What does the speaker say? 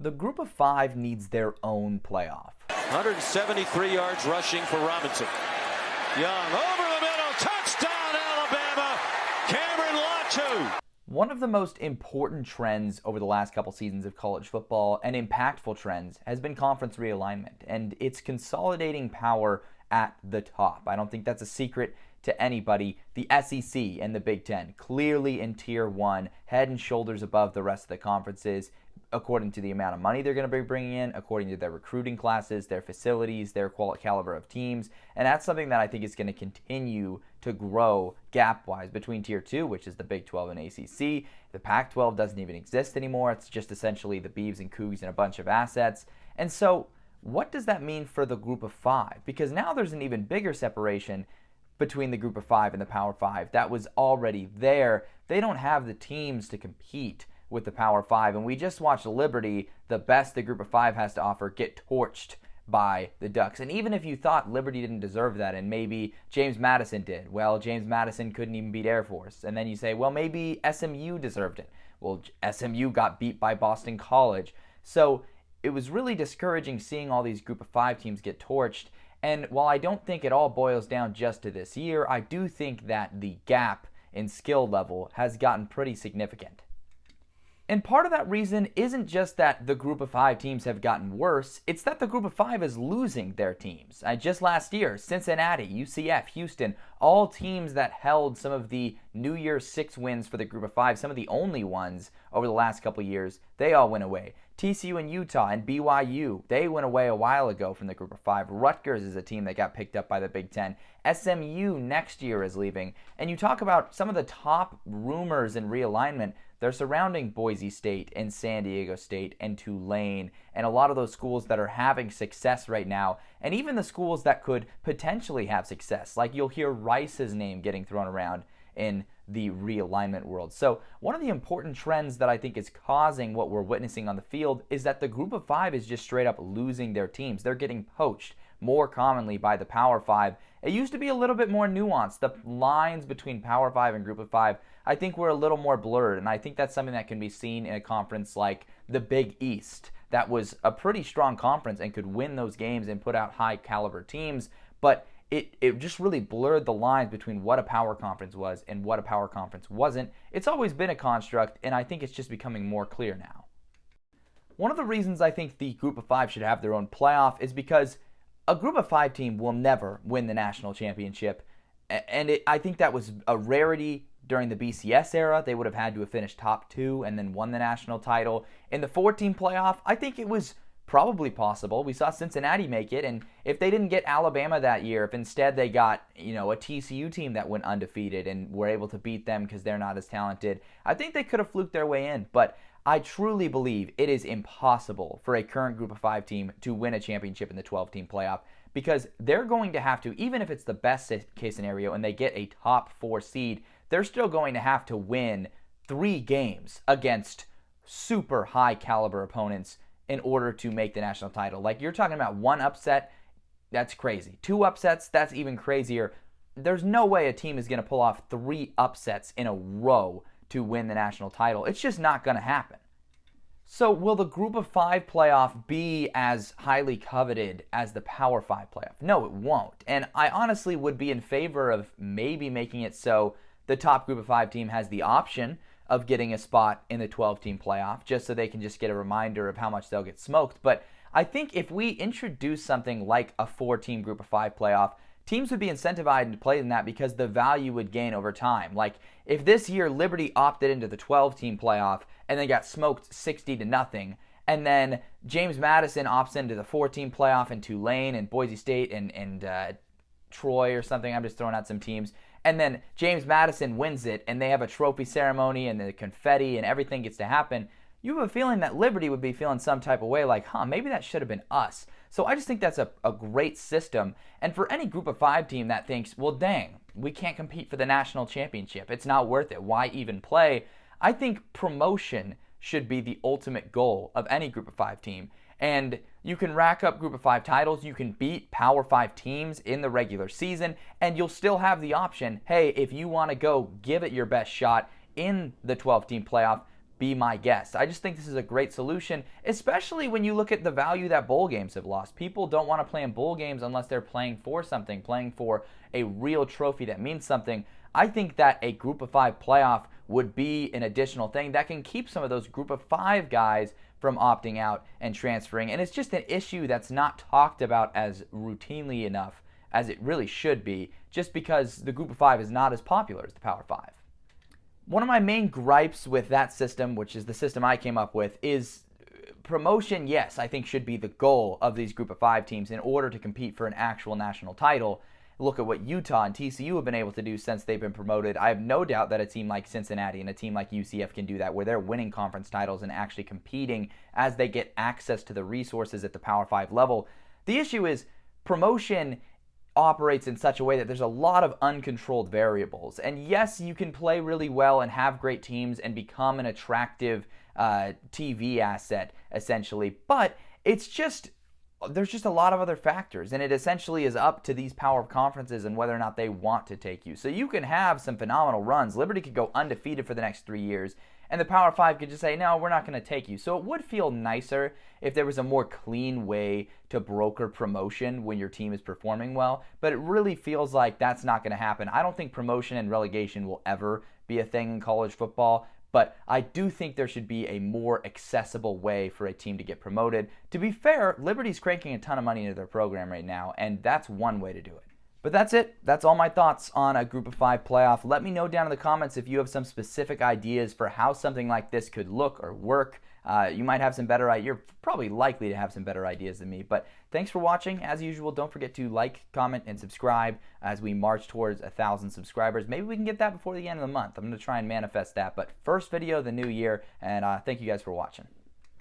The group of five needs their own playoff. 173 yards rushing for Robinson. Young over the middle, touchdown Alabama, Cameron Latu. One of the most important trends over the last couple seasons of college football, and impactful trends, has been conference realignment, and it's consolidating power at the top. I don't think that's a secret to anybody. The SEC and the Big Ten, clearly in Tier 1, head and shoulders above the rest of the conferences, according to the amount of money they're going to be bringing in, according to their recruiting classes, their facilities, their caliber of teams. And that's something that I think is going to continue to grow gap-wise between Tier 2, which is the Big 12 and ACC. The Pac-12 doesn't even exist anymore. It's just essentially the Beavs and Cougs and a bunch of assets. And so what does that mean for the group of five? Because now there's an even bigger separation between the group of five and the Power Five that was already there. They don't have the teams to compete with the Power Five, and we just watched Liberty, the best the group of five has to offer, get torched by the Ducks. And even if you thought Liberty didn't deserve that and maybe James Madison did, well, James Madison couldn't even beat Air Force. And then you say, well, maybe SMU deserved it. Well, SMU got beat by Boston College. So it was really discouraging seeing all these group of five teams get torched. And while I don't think it all boils down just to this year, I do think that the gap in skill level has gotten pretty significant. And part of that reason isn't just that the group of five teams have gotten worse, it's that the group of five is losing their teams. Just last year, Cincinnati, UCF, Houston, all teams that held some of the New Year's Six wins for the group of five, some of the only ones over the last couple years, they all went away. TCU and Utah and BYU, they went away a while ago from the group of five. Rutgers is a team that got picked up by the Big Ten. SMU next year is leaving. And you talk about some of the top rumors in realignment, they're surrounding Boise State and San Diego State and Tulane and a lot of those schools that are having success right now, and even the schools that could potentially have success. Like you'll hear Rice's name getting thrown around in the realignment world. So one of the important trends that I think is causing what we're witnessing on the field is that the group of five is just straight up losing their teams. They're getting poached more commonly by the Power Five. It used to be a little bit more nuanced. The lines between Power Five and Group of Five, I think, were a little more blurred, and I think that's something that can be seen in a conference like the Big East. That was a pretty strong conference and could win those games and put out high caliber teams, but it just really blurred the lines between what a power conference was and what a power conference wasn't. It's always been a construct, and I think it's just becoming more clear now. One of the reasons I think the Group of Five should have their own playoff is because a Group of Five team will never win the national championship, and I think that was a rarity during the BCS era. They would have had to have finished top two and then won the national title. In the 4-team playoff, I think it was probably possible. We saw Cincinnati make it, and if they didn't get Alabama that year, if instead they got, a TCU team that went undefeated and were able to beat them because they're not as talented, I think they could have fluked their way in. But I truly believe it is impossible for a current Group of Five team to win a championship in the 12-team playoff, because they're going to have to, even if it's the best case scenario and they get a top 4 seed, they're still going to have to win 3 games against super high caliber opponents in order to make the national title. Like, you're talking about 1 upset, that's crazy. 2 upsets, that's even crazier. There's no way a team is going to pull off 3 upsets in a row to win the national title. It's just not going to happen. So will the Group of Five playoff be as highly coveted as the Power Five playoff? No, it won't. And I honestly would be in favor of maybe making it so the top Group of Five team has the option of getting a spot in the 12-team playoff, just so they can just get a reminder of how much they'll get smoked. But I think if we introduce something like a 4-team Group of Five playoff, teams would be incentivized to play in that because the value would gain over time. Like, if this year Liberty opted into the 12-team playoff and then got smoked 60-0, and then James Madison opts into the 4-team playoff and Tulane and Boise State and Troy or something, I'm just throwing out some teams, and then James Madison wins it and they have a trophy ceremony and the confetti and everything gets to happen, you have a feeling that Liberty would be feeling some type of way like, maybe that should have been us. So I just think that's a great system. And for any Group of Five team that thinks, well, dang, we can't compete for the national championship, it's not worth it, why even play? I think promotion should be the ultimate goal of any Group of Five team. And you can rack up Group of Five titles, you can beat Power Five teams in the regular season, and you'll still have the option, hey, if you want to go give it your best shot in the 12-team playoff, be my guest. I just think this is a great solution, especially when you look at the value that bowl games have lost. People don't want to play in bowl games unless they're playing for something, playing for a real trophy that means something. I think that a group of 5 playoff would be an additional thing that can keep some of those group of 5 guys from opting out and transferring. And it's just an issue that's not talked about as routinely enough as it really should be, just because the group of 5 is not as popular as the Power 5. One of my main gripes with that system, which is the system I came up with, is promotion, yes, I think should be the goal of these group of 5 teams in order to compete for an actual national title. Look at what Utah and TCU have been able to do since they've been promoted. I have no doubt that a team like Cincinnati and a team like UCF can do that, where they're winning conference titles and actually competing as they get access to the resources at the Power 5 level. The issue is promotion operates in such a way that there's a lot of uncontrolled variables. And yes, you can play really well and have great teams and become an attractive TV asset, essentially. But it's just, there's just a lot of other factors, and it essentially is up to these power conferences and whether or not they want to take you. So you can have some phenomenal runs. Liberty could go undefeated for the next 3 years, and the Power 5 could just say, no, we're not going to take you. So it would feel nicer if there was a more clean way to broker promotion when your team is performing well, but it really feels like that's not going to happen. I don't think promotion and relegation will ever be a thing in college football, but I do think there should be a more accessible way for a team to get promoted. To be fair, Liberty's cranking a ton of money into their program right now, and that's one way to do it. But that's it. That's all my thoughts on a group of 5 playoff. Let me know down in the comments if you have some specific ideas for how something like this could look or work. You might have some better ideas. You're probably likely to have some better ideas than me. But thanks for watching. As usual, don't forget to like, comment, and subscribe as we march towards 1,000 subscribers. Maybe we can get that before the end of the month. I'm going to try and manifest that. But first video of the new year, and thank you guys for watching.